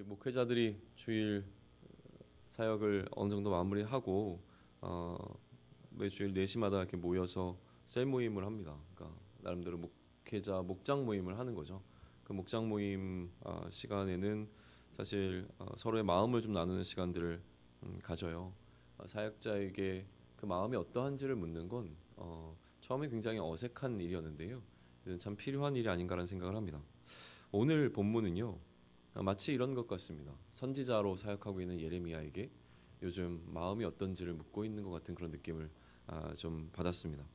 우리 목회자들이 주일 사역을 어느 정도 마무리하고 매주일 4시마다 이렇게 모여서 셀 모임을 합니다. 그러니까 나름대로 목회자 목장 모임을 하는 거죠. 그 목장 모임 시간에는 사실 서로의 마음을 좀 나누는 시간들을 가져요. 사역자에게 그 마음이 어떠한지를 묻는 건 처음에 굉장히 어색한 일이었는데요. 이는 참 필요한 일이 아닌가라는 생각을 합니다. 오늘 본문은요. 마치 이런 것 같습니다. 선지자로 사역하고 있는 예레미야에게 요즘 마음이 어떤지를 묻고 있는 것 같은 그런 느낌을 좀 받았습니다.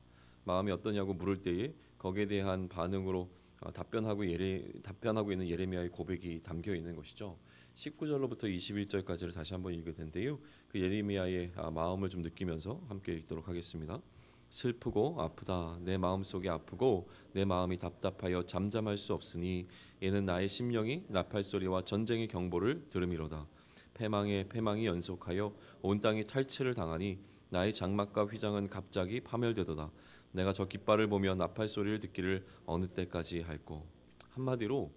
마음이 어떠냐고 물을 때에 거기에 대한 반응으로 답변하고 있는 예레미야의 고백이 담겨 있는 것이죠. 19절로부터 21절까지를 다시 한번 읽을 텐데요. 그 예레미야의 마음을 좀 느끼면서 함께 읽도록 하겠습니다. 슬프고 아프다. 내 마음속이 아프고 내 마음이 답답하여 잠잠할 수 없으니 이는 나의 심령이 나팔소리와 전쟁의 경보를 들음이로다. 패망이 연속하여 온 땅이 탈취를 당하니 나의 장막과 휘장은 갑자기 파멸되도다. 내가 저 깃발을 보며 나팔소리를 듣기를 어느 때까지 할꼬. 한마디로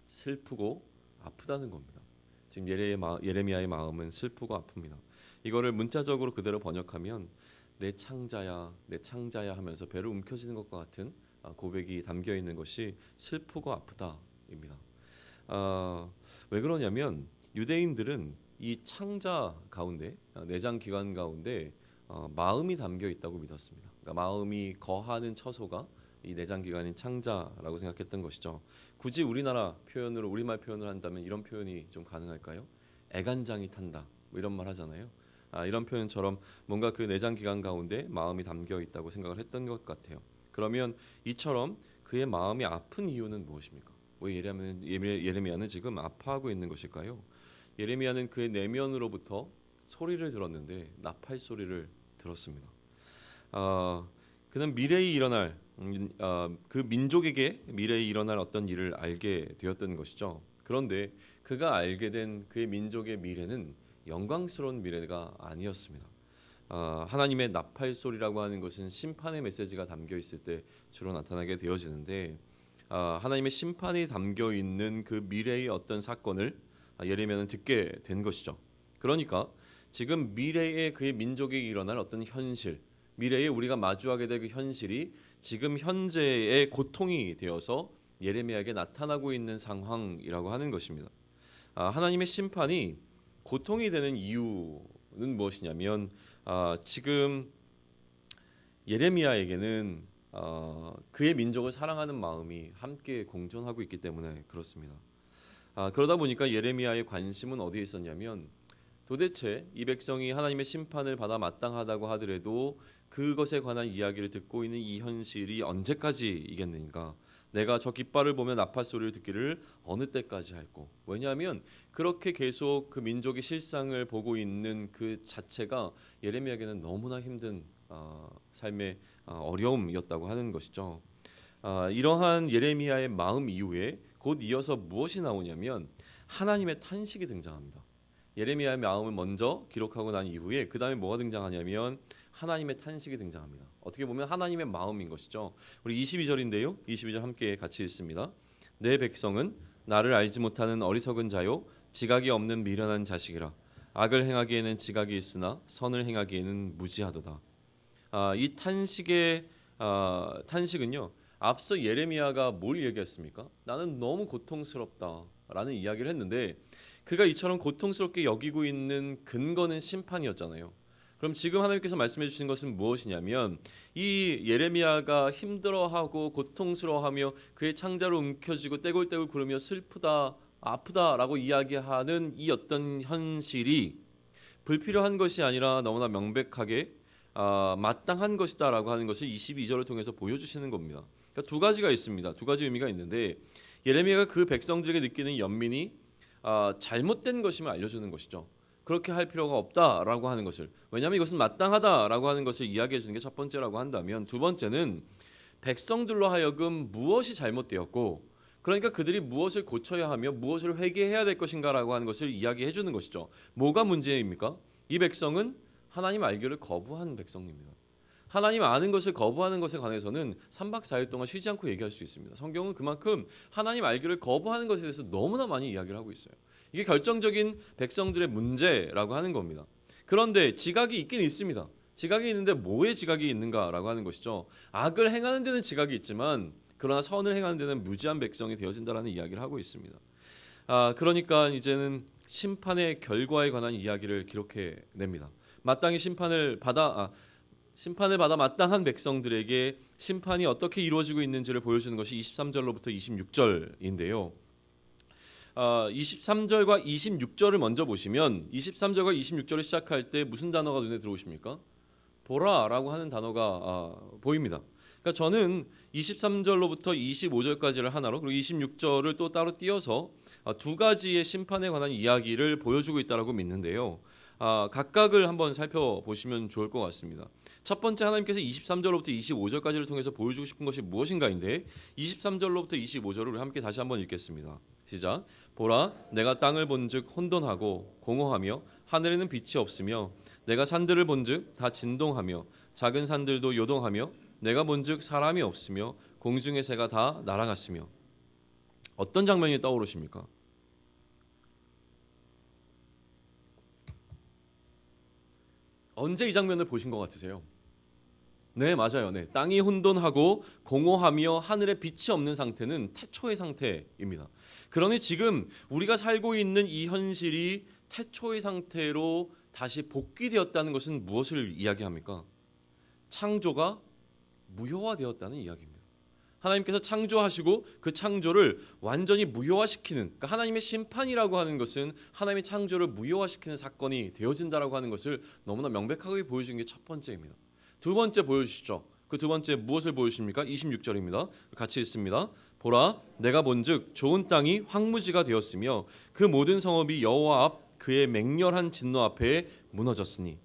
슬프고 아프다는 겁니다. 지금 예레미야의 마음은 슬프고 아픕니다. 이거를 문자적으로 그대로 번역하면 내 창자야 하면서 배를 움켜쥐는 것과 같은 고백이 담겨 있는 것이 슬프고 아프다입니다. 왜 그러냐면 유대인들은 이 창자 가운데 내장 기관 가운데 마음이 담겨 있다고 믿었습니다. 그러니까 마음이 거하는 처소가 이 내장 기관인 창자라고 생각했던 것이죠. 굳이 우리말 표현을 한다면 이런 표현이 좀 가능할까요? 애간장이 탄다 뭐 이런 말 하잖아요. 이런 표현처럼 뭔가 그 내장 기관 가운데 마음이 담겨 있다고 생각을 했던 것 같아요. 그러면 이처럼 그의 마음이 아픈 이유는 무엇입니까? 왜 예레미야는 지금 아파하고 있는 것일까요? 예레미야는 그의 내면으로부터 소리를 들었는데 나팔 소리를 들었습니다. 그는 미래에 일어날 그 민족에게 미래에 일어날 어떤 일을 알게 되었던 것이죠. 그런데 그가 알게 된 그의 민족의 미래는 영광스러운 미래가 아니었습니다. 하나님의 나팔 소리라고 하는 것은 심판의 메시지가 담겨 있을 때 주로 나타나게 되어지는데 하나님의 심판이 담겨 있는 그 미래의 어떤 사건을 예레미야는 듣게 된 것이죠. 그러니까 지금 미래에 그의 민족에 일어날 어떤 현실, 미래에 우리가 마주하게 될 그 현실이 지금 현재의 고통이 되어서 예레미야에게 나타나고 있는 상황이라고 하는 것입니다. 하나님의 심판이 고통이 되는 이유는 무엇이냐면 지금 예레미야에게는 그의 민족을 사랑하는 마음이 함께 공존하고 있기 때문에 그렇습니다. 그러다 보니까 예레미야의 관심은 어디에 있었냐면 도대체 이 백성이 하나님의 심판을 받아 마땅하다고 하더라도 그것에 관한 이야기를 듣고 있는 이 현실이 언제까지 이겠는가? 내가 저 깃발을 보며 나팔 소리를 듣기를 어느 때까지 할꼬. 왜냐하면 그렇게 계속 그 민족의 실상을 보고 있는 그 자체가 예레미야에게는 너무나 힘든 삶의 어려움이었다고 하는 것이죠. 이러한 예레미야의 마음 이후에 곧 이어서 무엇이 나오냐면 하나님의 탄식이 등장합니다. 예레미야의 마음을 먼저 기록하고 난 이후에 그 다음에 뭐가 등장하냐면 하나님의 탄식이 등장합니다. 어떻게 보면 하나님의 마음인 것이죠. 우리 22절인데요. 22절 함께 같이 읽습니다. 내 백성은 나를 알지 못하는 어리석은 자요 지각이 없는 미련한 자식이라. 악을 행하기에는 지각이 있으나 선을 행하기에는 무지하도다. 이 탄식은요. 앞서 예레미야가 뭘 얘기했습니까? 나는 너무 고통스럽다라는 이야기를 했는데 그가 이처럼 고통스럽게 여기고 있는 근거는 심판이었잖아요. 그럼 지금 하나님께서 말씀해 주신 것은 무엇이냐면 이 예레미야가 힘들어하고 고통스러워하며 그의 창자로 움켜쥐고 떼굴떼굴 구르며 슬프다 아프다라고 이야기하는 이 어떤 현실이 불필요한 것이 아니라 너무나 명백하게 마땅한 것이다라고 하는 것을 22절을 통해서 보여주시는 겁니다. 그러니까 두 가지가 있습니다. 두 가지 의미가 있는데 예레미야가 그 백성들에게 느끼는 연민이 잘못된 것임을 알려주는 것이죠. 그렇게 할 필요가 없다라고 하는 것을, 왜냐하면 이것은 마땅하다라고 하는 것을 이야기해 주는 게 첫 번째라고 한다면, 두 번째는 백성들로 하여금 무엇이 잘못되었고 그러니까 그들이 무엇을 고쳐야 하며 무엇을 회개해야 될 것인가라고 하는 것을 이야기해 주는 것이죠. 뭐가 문제입니까? 이 백성은 하나님 알기를 거부한 백성입니다. 하나님 아는 것을 거부하는 것에 관해서는 3박 4일 동안 쉬지 않고 얘기할 수 있습니다. 성경은 그만큼 하나님 알기를 거부하는 것에 대해서 너무나 많이 이야기를 하고 있어요. 이게 결정적인 백성들의 문제라고 하는 겁니다. 그런데 지각이 있긴 있습니다. 지각이 있는데 뭐에 지각이 있는가라고 하는 것이죠. 악을 행하는 데는 지각이 있지만 그러나 선을 행하는 데는 무지한 백성이 되어진다라는 이야기를 하고 있습니다. 그러니까 이제는 심판의 결과에 관한 이야기를 기록해 냅니다. 마땅히 심판을 받아 마땅한 백성들에게 심판이 어떻게 이루어지고 있는지를 보여주는 것이 23절로부터 26절인데요. 23절과 26절을 먼저 보시면 23절과 26절을 시작할 때 무슨 단어가 눈에 들어오십니까? 보라라고 하는 단어가 보입니다. 그러니까 저는 23절로부터 25절까지를 하나로 그리고 26절을 또 따로 띄어서 두 가지의 심판에 관한 이야기를 보여주고 있다고 믿는데요. 각각을 한번 살펴보시면 좋을 것 같습니다. 첫 번째, 하나님께서 23절로부터 25절까지를 통해서 보여주고 싶은 것이 무엇인가인데 23절로부터 25절을 우리 함께 다시 한번 읽겠습니다. 시작. 보라, 내가 땅을 본즉 혼돈하고 공허하며 하늘에는 빛이 없으며 내가 산들을 본즉 다 진동하며 작은 산들도 요동하며 내가 본즉 사람이 없으며 공중의 새가 다 날아갔으며. 어떤 장면이 떠오르십니까? 언제 이 장면을 보신 것 같으세요? 네, 맞아요. 네, 땅이 혼돈하고 공허하며 하늘에 빛이 없는 상태는 태초의 상태입니다. 그러니 지금 우리가 살고 있는 이 현실이 태초의 상태로 다시 복귀되었다는 것은 무엇을 이야기합니까? 창조가 무효화되었다는 이야기입니다. 하나님께서 창조하시고 그 창조를 완전히 무효화시키는, 그러니까 하나님의 심판이라고 하는 것은 하나님의 창조를 무효화시키는 사건이 되어진다라고 하는 것을 너무나 명백하게 보여주는 게 첫 번째입니다. 두 번째 보여주시죠. 그 두 번째 무엇을 보여주십니까? 26절입니다. 같이 읽습니다. 보라, 내가 본즉 좋은 땅이 황무지가 되었으며 그 모든 성읍이 여호와 앞 그의 맹렬한 진노 앞에 무너졌으니.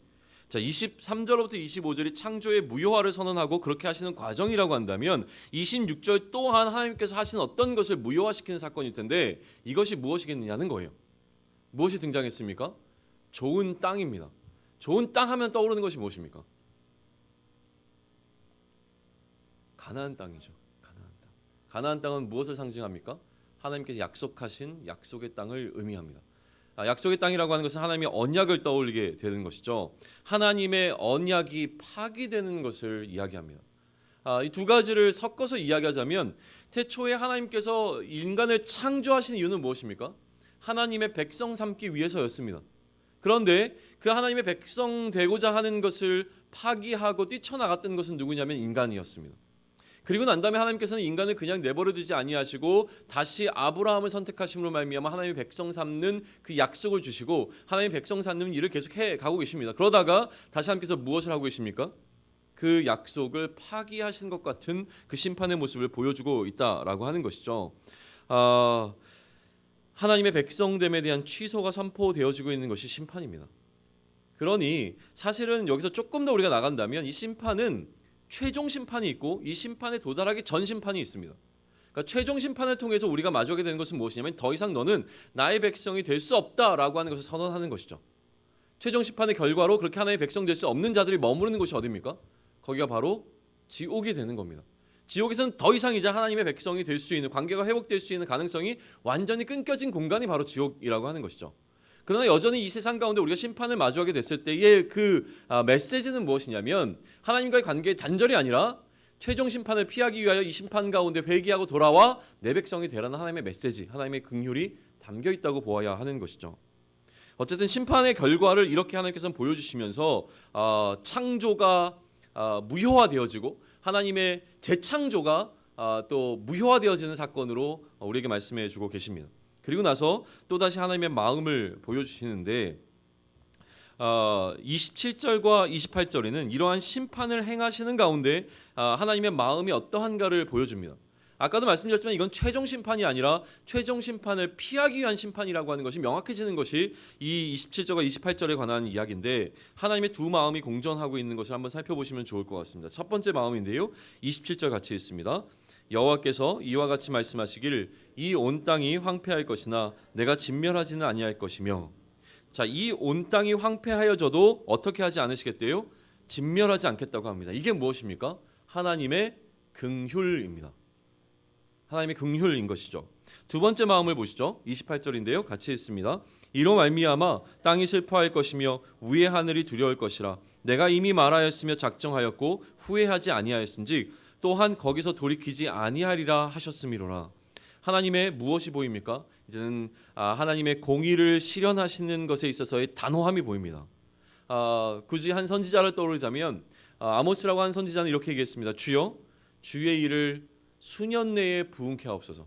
자, 23절부터 25절이 창조의 무효화를 선언하고 그렇게 하시는 과정이라고 한다면 26절 또한 하나님께서 하시는 어떤 것을 무효화시키는 사건일 텐데 이것이 무엇이겠느냐는 거예요. 무엇이 등장했습니까? 좋은 땅입니다. 좋은 땅 하면 떠오르는 것이 무엇입니까? 가나안 땅이죠. 가나안 땅. 가나안 땅은 무엇을 상징합니까? 하나님께서 약속하신 약속의 땅을 의미합니다. 약속의 땅이라고 하는 것은 하나님의 언약을 떠올리게 되는 것이죠. 하나님의 언약이 파기되는 것을 이야기합니다. 이 두 가지를 섞어서 이야기하자면 태초에 하나님께서 인간을 창조하신 이유는 무엇입니까? 하나님의 백성 삼기 위해서였습니다. 그런데 그 하나님의 백성 되고자 하는 것을 파기하고 뛰쳐나갔던 것은 누구냐면 인간이었습니다. 그리고 난 다음에 하나님께서는 인간을 그냥 내버려 두지 아니하시고 다시 아브라함을 선택하심으로 말미암아 하나님의 백성 삼는 그 약속을 주시고 하나님의 백성 삼는 일을 계속 해 가고 계십니다. 그러다가 다시 하나님께서 무엇을 하고 계십니까? 그 약속을 파기하신 것 같은 그 심판의 모습을 보여주고 있다라고 하는 것이죠. 하나님의 백성됨에 대한 취소가 선포되어지고 있는 것이 심판입니다. 그러니 사실은 여기서 조금 더 우리가 나간다면 이 심판은 최종 심판이 있고 이 심판에 도달하기 전 심판이 있습니다. 그러니까 최종 심판을 통해서 우리가 마주하게 되는 것은 무엇이냐면 더 이상 너는 나의 백성이 될 수 없다라고 하는 것을 선언하는 것이죠. 최종 심판의 결과로 그렇게 하나님의 백성 될 수 없는 자들이 머무르는 곳이 어디입니까? 거기가 바로 지옥이 되는 겁니다. 지옥에서는 더 이상 이제 하나님의 백성이 될 수 있는, 관계가 회복될 수 있는 가능성이 완전히 끊겨진 공간이 바로 지옥이라고 하는 것이죠. 그러나 여전히 이 세상 가운데 우리가 심판을 마주하게 됐을 때의 그 메시지는 무엇이냐면 하나님과의 관계의 단절이 아니라 최종 심판을 피하기 위하여 이 심판 가운데 회개하고 돌아와 내 백성이 되라는 하나님의 메시지, 하나님의 긍휼이 담겨 있다고 보아야 하는 것이죠. 어쨌든 심판의 결과를 이렇게 하나님께서는 보여주시면서 창조가 무효화되어지고 하나님의 재창조가 또 무효화되어지는 사건으로 우리에게 말씀해 주고 계십니다. 그리고 나서 또다시 하나님의 마음을 보여주시는데 27절과 28절에는 이러한 심판을 행하시는 가운데 하나님의 마음이 어떠한가를 보여줍니다. 아까도 말씀드렸지만 이건 최종 심판이 아니라 최종 심판을 피하기 위한 심판이라고 하는 것이 명확해지는 것이 이 27절과 28절에 관한 이야기인데 하나님의 두 마음이 공존하고 있는 것을 한번 살펴보시면 좋을 것 같습니다. 첫 번째 마음인데요. 27절 같이 읽습니다. 여호와께서 이와 같이 말씀하시기를 이 온 땅이 황폐할 것이나 내가 진멸하지는 아니할 것이며. 자, 이 온 땅이 황폐하여져도 어떻게 하지 않으시겠대요? 진멸하지 않겠다고 합니다. 이게 무엇입니까? 하나님의 긍휼입니다. 하나님의 긍휼인 것이죠. 두 번째 마음을 보시죠. 28절인데요. 같이 읽습니다. 이로 말미암아 땅이 슬퍼할 것이며 위의 하늘이 두려울 것이라. 내가 이미 말하였으며 작정하였고 후회하지 아니하였은즉 또한 거기서 돌이키지 아니하리라 하셨음이로라. 하나님의 무엇이 보입니까? 이제는 하나님의 공의를 실현하시는 것에 있어서의 단호함이 보입니다. 굳이 한 선지자를 떠올리자면 아모스라고 한 선지자는 이렇게 얘기했습니다. 주여, 주의 일을 수년 내에 부응케 하옵소서.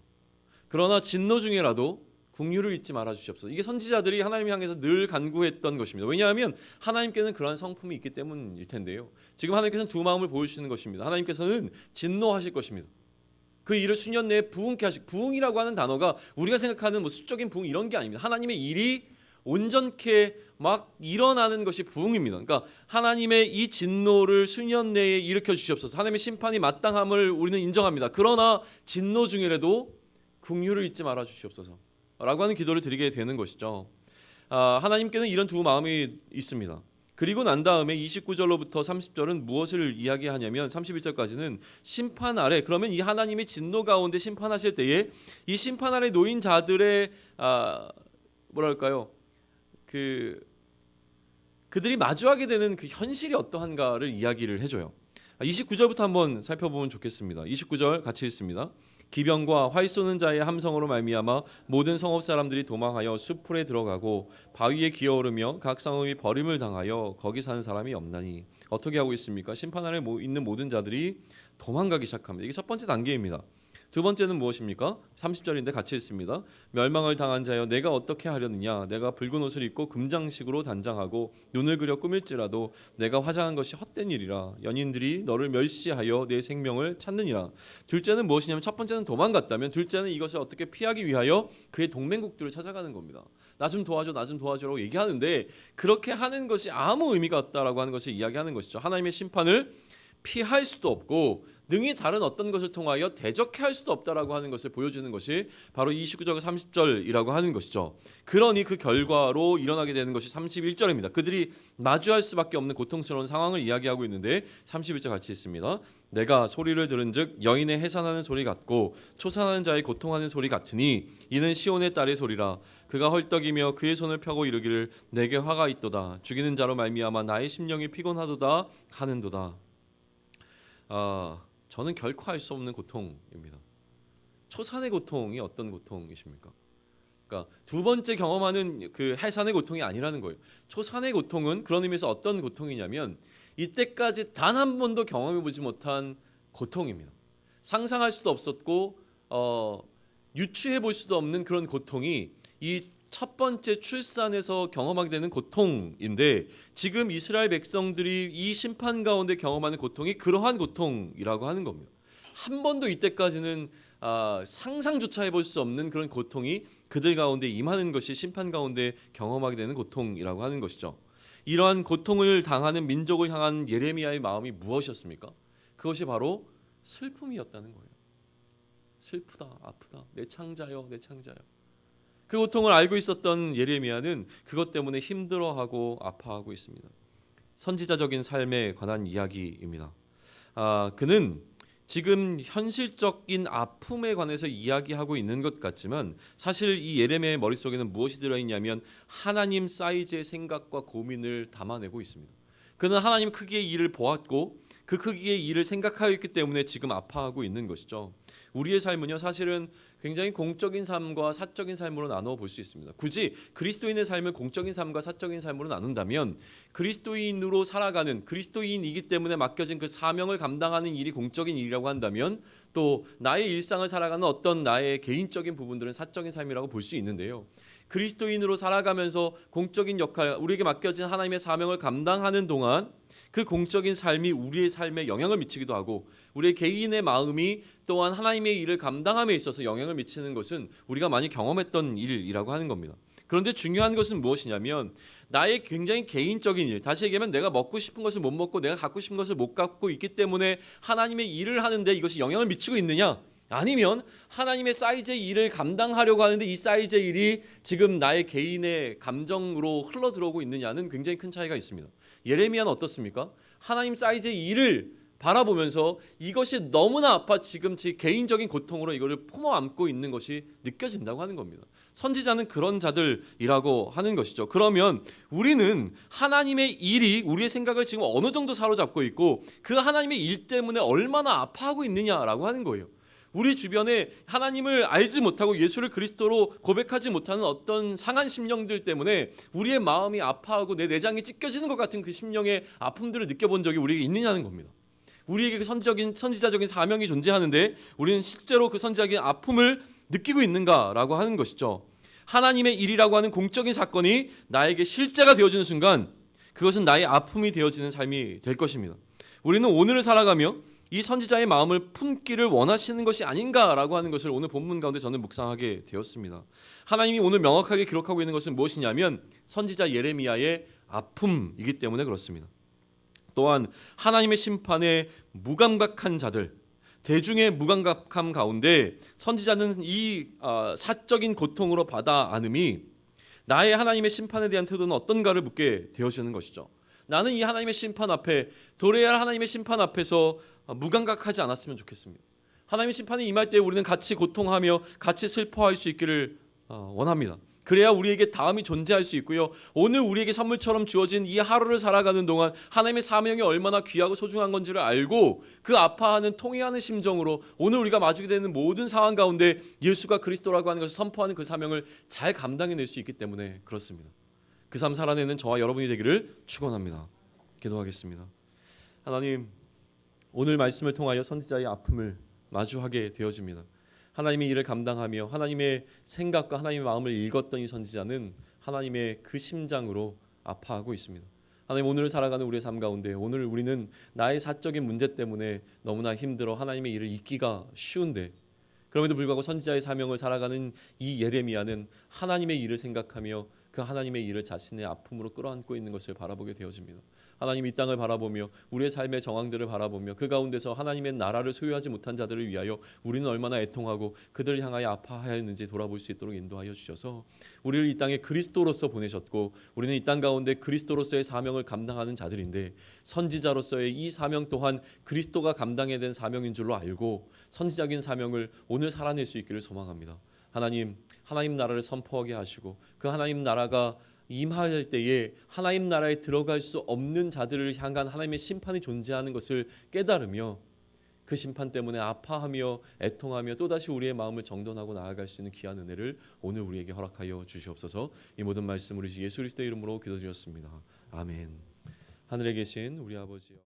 그러나 진노 중에라도 긍휼을 잊지 말아 주시옵소서. 이게 선지자들이 하나님 향해서 늘 간구했던 것입니다. 왜냐하면 하나님께는 그러한 성품이 있기 때문일 텐데요. 지금 하나님께서는 두 마음을 보여주시는 것입니다. 하나님께서는 진노하실 것입니다. 그 일을 수년 내에 부응케 하실. 부응이라고 하는 단어가 우리가 생각하는 뭐 수적인 부응 이런 게 아닙니다. 하나님의 일이 온전케 막 일어나는 것이 부응입니다. 그러니까 하나님의 이 진노를 수년 내에 일으켜 주시옵소서. 하나님의 심판이 마땅함을 우리는 인정합니다. 그러나 진노 중이라도 긍휼을 잊지 말아 주시옵소서 라고 하는 기도를 드리게 되는 것이죠. 하나님께는 이런 두 마음이 있습니다. 그리고 난 다음에 29절로부터 30절은 무엇을 이야기하냐면 31절까지는 심판 아래, 그러면 이 하나님의 진노 가운데 심판하실 때에 이 심판 아래 놓인 자들의 뭐랄까요, 그들이 마주하게 되는 그 현실이 어떠한가를 이야기를 해줘요. 29절부터 한번 살펴보면 좋겠습니다. 29절 같이 읽습니다. 기병과 활 쏘는 자의 함성으로 말미암아 모든 성읍 사람들이 도망하여 숲풀에 들어가고 바위에 기어오르며 각 성읍이 버림을 당하여 거기 사는 사람이 없나니. 어떻게 하고 있습니까? 심판 아래 있는 모든 자들이 도망가기 시작합니다. 이게 첫 번째 단계입니다. 두 번째는 무엇입니까? 30절인데 같이 읽습니다. 멸망을 당한 자여 내가 어떻게 하려느냐. 내가 붉은 옷을 입고 금장식으로 단장하고 눈을 그려 꾸밀지라도 내가 화장한 것이 헛된 일이라. 연인들이 너를 멸시하여 내 생명을 찾느니라. 둘째는 무엇이냐면 첫 번째는 도망갔다면 둘째는 이것을 어떻게 피하기 위하여 그의 동맹국들을 찾아가는 겁니다. 나 좀 도와줘, 나 좀 도와줘라고 얘기하는데 그렇게 하는 것이 아무 의미가 없다라고 하는 것을 이야기하는 것이죠. 하나님의 심판을 피할 수도 없고 능히 다른 어떤 것을 통하여 대적해 할 수도 없다라고 하는 것을 보여주는 것이 바로 29절과 30절이라고 하는 것이죠. 그러니 그 결과로 일어나게 되는 것이 31절입니다. 그들이 마주할 수밖에 없는 고통스러운 상황을 이야기하고 있는데 31절 같이 있습니다. 내가 소리를 들은즉 여인의 해산하는 소리 같고 초산하는 자의 고통하는 소리 같으니 이는 시온의 딸의 소리라. 그가 헐떡이며 그의 손을 펴고 이르기를 내게 화가 있도다. 죽이는 자로 말미암아 나의 심령이 피곤하도다 하는도다. 저는 결코 알 수 없는 고통입니다. 초산의 고통이 어떤 고통이십니까? 그러니까 두 번째 경험하는 그 해산의 고통이 아니라는 거예요. 초산의 고통은 그런 의미에서 어떤 고통이냐면 이때까지 단 한 번도 경험해보지 못한 고통입니다. 상상할 수도 없었고 유추해볼 수도 없는 그런 고통이 이 첫 번째 출산에서 경험하게 되는 고통인데 지금 이스라엘 백성들이 이 심판 가운데 경험하는 고통이 그러한 고통이라고 하는 겁니다. 한 번도 이때까지는 상상조차 해볼 수 없는 그런 고통이 그들 가운데 임하는 것이 심판 가운데 경험하게 되는 고통이라고 하는 것이죠. 이러한 고통을 당하는 민족을 향한 예레미야의 마음이 무엇이었습니까? 그것이 바로 슬픔이었다는 거예요. 슬프다, 아프다, 내 창자여, 내 창자여. 그 고통을 알고 있었던 예레미야는 그것 때문에 힘들어하고 아파하고 있습니다. 선지자적인 삶에 관한 이야기입니다. 그는 지금 현실적인 아픔에 관해서 이야기하고 있는 것 같지만 사실 이 예레미야의 머릿속에는 무엇이 들어있냐면 하나님 사이즈의 생각과 고민을 담아내고 있습니다. 그는 하나님 크기의 일을 보았고 그 크기의 일을 생각하고 있기 때문에 지금 아파하고 있는 것이죠. 우리의 삶은요 사실은 굉장히 공적인 삶과 사적인 삶으로 나누어 볼 수 있습니다. 굳이 그리스도인의 삶을 공적인 삶과 사적인 삶으로 나눈다면 그리스도인으로 살아가는 그리스도인이기 때문에 맡겨진 그 사명을 감당하는 일이 공적인 일이라고 한다면 또 나의 일상을 살아가는 어떤 나의 개인적인 부분들은 사적인 삶이라고 볼 수 있는데요. 그리스도인으로 살아가면서 공적인 역할, 우리에게 맡겨진 하나님의 사명을 감당하는 동안 그 공적인 삶이 우리의 삶에 영향을 미치기도 하고 우리의 개인의 마음이 또한 하나님의 일을 감당함에 있어서 영향을 미치는 것은 우리가 많이 경험했던 일이라고 하는 겁니다. 그런데 중요한 것은 무엇이냐면 나의 굉장히 개인적인 일, 다시 얘기하면 내가 먹고 싶은 것을 못 먹고 내가 갖고 싶은 것을 못 갖고 있기 때문에 하나님의 일을 하는데 이것이 영향을 미치고 있느냐, 아니면 하나님의 사이즈의 일을 감당하려고 하는데 이 사이즈의 일이 지금 나의 개인의 감정으로 흘러들어오고 있느냐는 굉장히 큰 차이가 있습니다. 예레미야는 어떻습니까? 하나님 사이즈의 일을 바라보면서 이것이 너무나 아파 지금 제 개인적인 고통으로 이거를 품어 안고 있는 것이 느껴진다고 하는 겁니다. 선지자는 그런 자들이라고 하는 것이죠. 그러면 우리는 하나님의 일이 우리의 생각을 지금 어느 정도 사로잡고 있고 그 하나님의 일 때문에 얼마나 아파하고 있느냐라고 하는 거예요. 우리 주변에 하나님을 알지 못하고 예수를 그리스도로 고백하지 못하는 어떤 상한 심령들 때문에 우리의 마음이 아파하고 내 내장이 찢겨지는 것 같은 그 심령의 아픔들을 느껴본 적이 우리에게 있느냐는 겁니다. 우리에게 그 선지자적인 사명이 존재하는데 우리는 실제로 그 선지자적인 아픔을 느끼고 있는가라고 하는 것이죠. 하나님의 일이라고 하는 공적인 사건이 나에게 실제가 되어지는 순간 그것은 나의 아픔이 되어지는 삶이 될 것입니다. 우리는 오늘을 살아가며 이 선지자의 마음을 품기를 원하시는 것이 아닌가라고 하는 것을 오늘 본문 가운데 저는 묵상하게 되었습니다. 하나님이 오늘 명확하게 기록하고 있는 것은 무엇이냐면 선지자 예레미야의 아픔이기 때문에 그렇습니다. 또한 하나님의 심판에 무감각한 자들, 대중의 무감각함 가운데 선지자는 이 사적인 고통으로 받아 안음이 나의 하나님의 심판에 대한 태도는 어떤가를 묻게 되어지는 것이죠. 나는 이 하나님의 심판 앞에 도래할 하나님의 심판 앞에서 무감각하지 않았으면 좋겠습니다. 하나님의 심판이 임할 때 우리는 같이 고통하며 같이 슬퍼할 수 있기를 원합니다. 그래야 우리에게 다음이 존재할 수 있고요. 오늘 우리에게 선물처럼 주어진 이 하루를 살아가는 동안 하나님의 사명이 얼마나 귀하고 소중한 건지를 알고 그 아파하는 통회하는 심정으로 오늘 우리가 마주하게 되는 모든 상황 가운데 예수가 그리스도라고 하는 것을 선포하는 그 사명을 잘 감당해낼 수 있기 때문에 그렇습니다. 그 삶 살아내는 저와 여러분이 되기를 축원합니다. 기도하겠습니다. 하나님, 오늘 말씀을 통하여 선지자의 아픔을 마주하게 되어집니다. 하나님의 일을 감당하며 하나님의 생각과 하나님의 마음을 읽었던 이 선지자는 하나님의 그 심장으로 아파하고 있습니다. 하나님, 오늘 살아가는 우리의 삶 가운데 오늘 우리는 나의 사적인 문제 때문에 너무나 힘들어 하나님의 일을 잊기가 쉬운데 그럼에도 불구하고 선지자의 사명을 살아가는 이 예레미야는 하나님의 일을 생각하며 그 하나님의 일을 자신의 아픔으로 끌어안고 있는 것을 바라보게 되어집니다. 하나님, 이 땅을 바라보며 우리의 삶의 정황들을 바라보며 그 가운데서 하나님의 나라를 소유하지 못한 자들을 위하여 우리는 얼마나 애통하고 그들을 향하여 아파하였는지 돌아볼 수 있도록 인도하여 주셔서 우리를 이 땅에 그리스도로서 보내셨고 우리는 이 땅 가운데 그리스도로서의 사명을 감당하는 자들인데 선지자로서의 이 사명 또한 그리스도가 감당해야 된 사명인 줄로 알고 선지자적인 사명을 오늘 살아낼 수 있기를 소망합니다. 하나님 나라를 선포하게 하시고 그 하나님 나라가 임할 때에 하나님 나라에 들어갈 수 없는 자들을 향한 하나님의 심판이 존재하는 것을 깨달으며 그 심판 때문에 아파하며 애통하며 또다시 우리의 마음을 정돈하고 나아갈 수 있는 귀한 은혜를 오늘 우리에게 허락하여 주시옵소서. 이 모든 말씀 우리 주 예수 그리스도의 이름으로 기도드렸습니다. 아멘. 하늘에 계신 우리 아버지여,